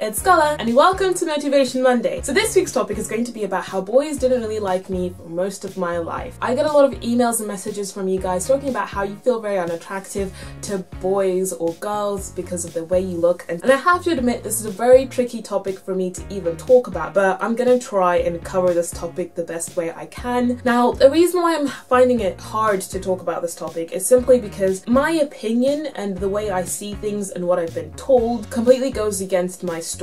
It's Scola and welcome to Motivation Monday. So this week's topic is going to be about how boys didn't really like me for most of my life. I get a lot of emails and messages from you guys talking about how you feel very unattractive to boys or girls because of the way you look, and I have to admit this is a very tricky topic for me to even talk about, but I'm gonna try and cover this topic the best way I can. Now, the reason why I'm finding it hard to talk about this topic is simply because my opinion and the way I see things and what I've been told completely goes against my story.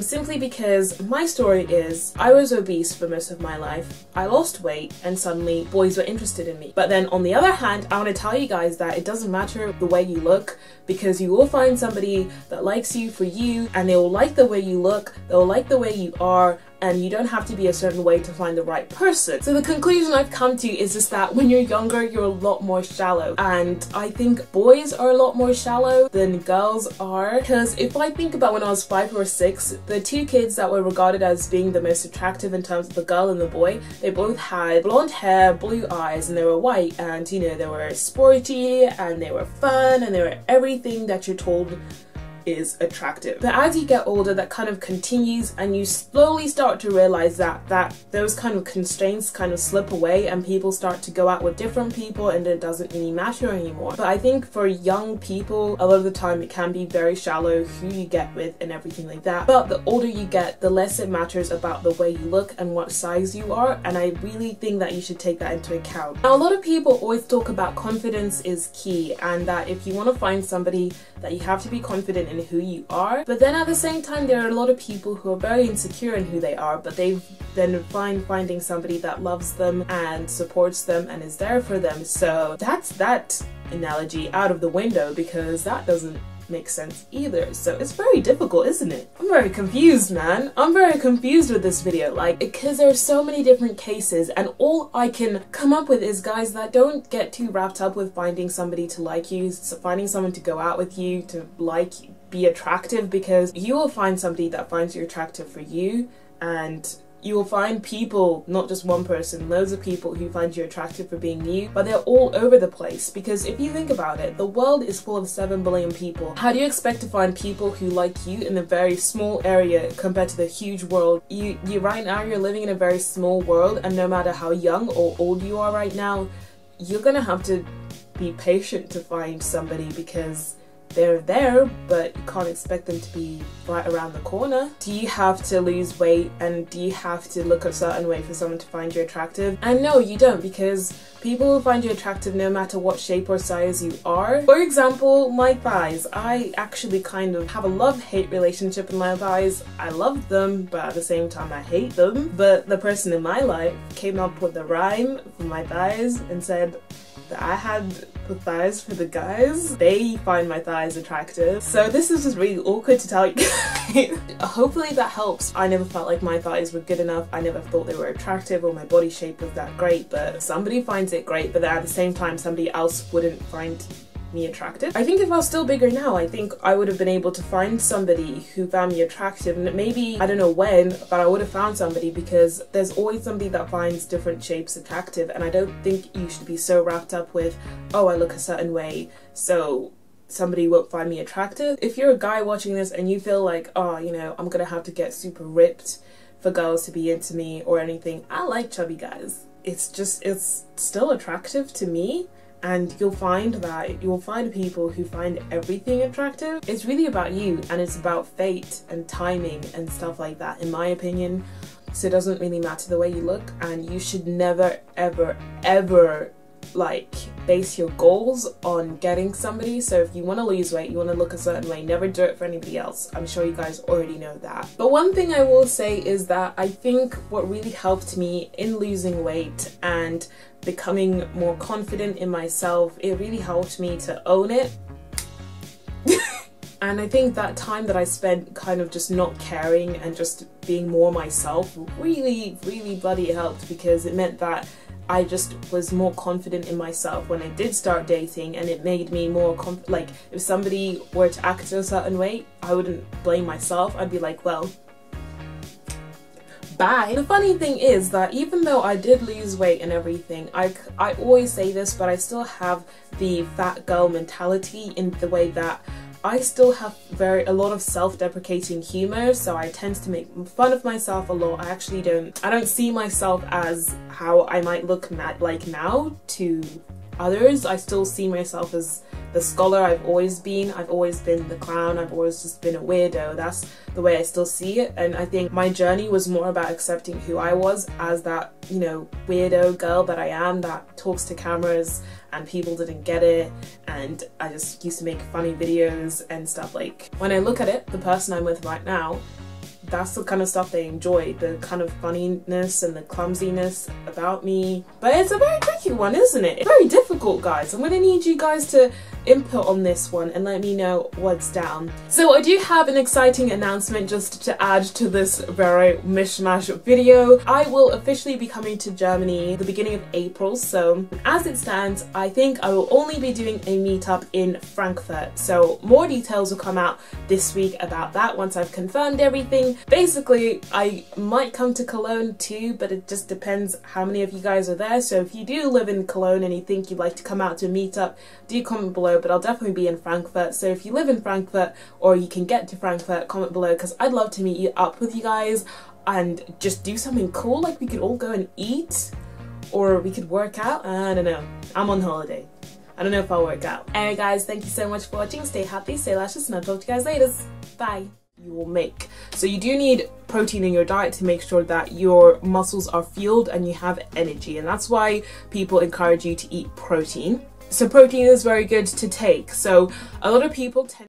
Simply because my story is I was obese for most of my life, I lost weight, and suddenly boys were interested in me. But then on the other hand, I want to tell you guys that it doesn't matter the way you look, because you will find somebody that likes you for you, and they will like the way you look, they'll like the way you are, and you don't have to be a certain way to find the right person. So the conclusion I've come to is just that when you're younger, you're a lot more shallow. And I think boys are a lot more shallow than girls are. Because if I think about when I was 5 or 6, the two kids that were regarded as being the most attractive in terms of the girl and the boy, they both had blonde hair, blue eyes, and they were white. And you know, they were sporty, and they were fun, and they were everything that you're told is attractive. But as you get older, that kind of continues, and you slowly start to realize that those kind of constraints kind of slip away, and people start to go out with different people, and it doesn't really matter anymore. But I think for young people, a lot of the time it can be very shallow who you get with and everything like that. But the older you get, the less it matters about the way you look and what size you are, and I really think that you should take that into account. Now, a lot of people always talk about confidence is key, and that if you want to find somebody, that you have to be confident in who you are. But then at the same time, there are a lot of people who are very insecure in who they are, but they've then finding somebody that loves them and supports them and is there for them. So that's that analogy out of the window, because that doesn't make sense either. So it's very difficult, isn't it? I'm very confused, man. I'm very confused with this video, like, because there are so many different cases, and all I can come up with is guys that don't get too wrapped up with finding somebody to like you, finding someone to go out with you, to like you, be attractive, because you will find somebody that finds you attractive for you, and you will find people, not just one person, loads of people who find you attractive for being you, but they're all over the place. Because if you think about it, the world is full of 7 billion people. How do you expect to find people who like you in a very small area compared to the huge world? You right now, you're living in a very small world, and no matter how young or old you are right now, you're gonna have to be patient to find somebody, because they're there, but you can't expect them to be right around the corner. Do you have to lose weight, and do you have to look a certain way for someone to find you attractive? And no, you don't, because people will find you attractive no matter what shape or size you are. For example, my thighs. I actually kind of have a love-hate relationship with my thighs. I love them, but at the same time I hate them. But the person in my life came up with the rhyme for my thighs and said that I had the thighs for the guys. They find my thighs attractive. So this is just really awkward to tell you guys. Hopefully that helps. I never felt like my thighs were good enough. I never thought they were attractive, or my body shape was that great, but somebody finds it great, but then at the same time somebody else wouldn't find me attractive. I think if I was still bigger now, I think I would have been able to find somebody who found me attractive, and maybe, I don't know when, but I would have found somebody, because there's always somebody that finds different shapes attractive, and I don't think you should be so wrapped up with, oh, I look a certain way, so somebody won't find me attractive. If you're a guy watching this and you feel like, oh, you know, I'm gonna have to get super ripped for girls to be into me or anything, I like chubby guys. It's still attractive to me. And you'll find people who find everything attractive. It's really about you, and it's about fate and timing and stuff like that, in my opinion. So it doesn't really matter the way you look, and you should never, ever, ever like base your goals on getting somebody. So if you want to lose weight, you want to look a certain way, never do it for anybody else. I'm sure you guys already know that. But one thing I will say is that I think what really helped me in losing weight and becoming more confident in myself, it really helped me to own it. And I think that time that I spent kind of just not caring and just being more myself really, really bloody helped, because it meant that I just was more confident in myself when I did start dating, and it made me more like, if somebody were to act a certain way, I wouldn't blame myself. I'd be like, well, bye. The funny thing is that even though I did lose weight and everything, I always say this, but I still have the fat girl mentality in the way that I still have a lot of self-deprecating humor, so I tend to make fun of myself a lot. I don't see myself as how I might look like now to others. I still see myself as the scholar I've always been. I've always been the clown. I've always just been a weirdo. That's the way I still see it. And I think my journey was more about accepting who I was as that, you know, weirdo girl that I am, that talks to cameras and people didn't get it, and I just used to make funny videos and stuff. Like, when I look at it, the person I'm with right now, that's the kind of stuff they enjoy, the kind of funniness and the clumsiness about me. But it's a very tricky one, isn't it? It's very difficult, guys. I'm gonna need you guys to input on this one and let me know what's down. So I do have an exciting announcement just to add to this very mishmash video. I will officially be coming to Germany the beginning of April, so as it stands, I think I will only be doing a meetup in Frankfurt. So more details will come out this week about that once I've confirmed everything. Basically, I might come to Cologne too, but it just depends how many of you guys are there. So if you do live in Cologne and you think you'd like to come out to a meetup, do comment below, but I'll definitely be in Frankfurt. So if you live in Frankfurt or you can get to Frankfurt, comment below, because I'd love to meet you up with you guys and just do something cool. Like, we could all go and eat, or we could work out. I don't know. I'm on holiday. I don't know if I'll work out. Anyway guys, thank you so much for watching. Stay happy, stay luscious, and I'll talk to you guys later. Bye. You will make. So you do need protein in your diet to make sure that your muscles are fueled and you have energy, and that's why people encourage you to eat protein. So protein is very good to take. So a lot of people tend